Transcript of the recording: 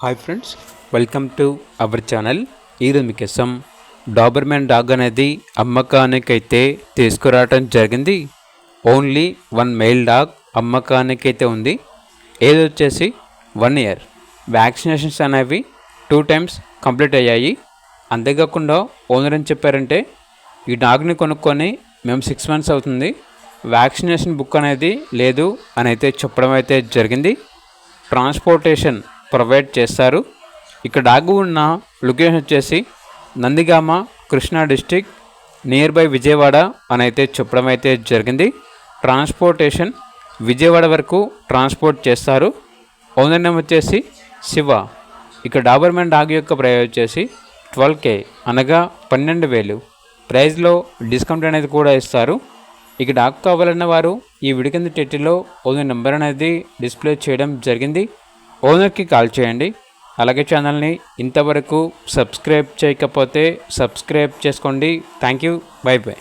Hi friends, welcome to our channel. ఈరోజు మీకోసం Doberman dog అనేది అమ్మకానికైతే తీసుకురావటం జరిగింది. ఓన్లీ వన్ మెయిల్ డాగ్ అమ్మకానికైతే ఉంది. ఏది వచ్చేసి 1 year. వ్యాక్సినేషన్స్ అనేవి 2 times కంప్లీట్ అయ్యాయి. అంతేకాకుండా ఓనర్ ఏం చెప్పారంటే, ఈ డాగ్ని కొనుక్కొని మేము 6 months అవుతుంది, వ్యాక్సినేషన్ బుక్ అనేది లేదు అని అయితే చెప్పడం అయితే జరిగింది. ట్రాన్స్పోర్టేషన్ ప్రొవైడ్ చేస్తారు. ఇక్కడ డాగ్ ఉన్న లొకేషన్ వచ్చేసి Nandigama, Krishna district, near by Vijayawada అని అయితే చెప్పడం అయితే జరిగింది. ట్రాన్స్పోర్టేషన్ విజయవాడ వరకు ట్రాన్స్పోర్ట్ చేస్తారు. ఓనర్ నేమ్ వచ్చేసి శివ. ఇక డాబర్మెన్ డాగ్ యొక్క ప్రైస్ వచ్చేసి 12K, అనగా 12,000. ప్రైస్లో డిస్కౌంట్ అనేది కూడా ఇస్తారు. ఇక డాగ్ కావాలన్న వారు ఈ వీడియో కింద టైటిల్లో ఓనర్ నెంబర్ అనేది డిస్ప్లే చేయడం జరిగింది. ఓనర్కి కాల్ చేయండి. అలాగే ఛానల్ని ఇంతవరకు సబ్స్క్రైబ్ చేయకపోతే సబ్స్క్రైబ్ చేసుకోండి. Thank you. By by.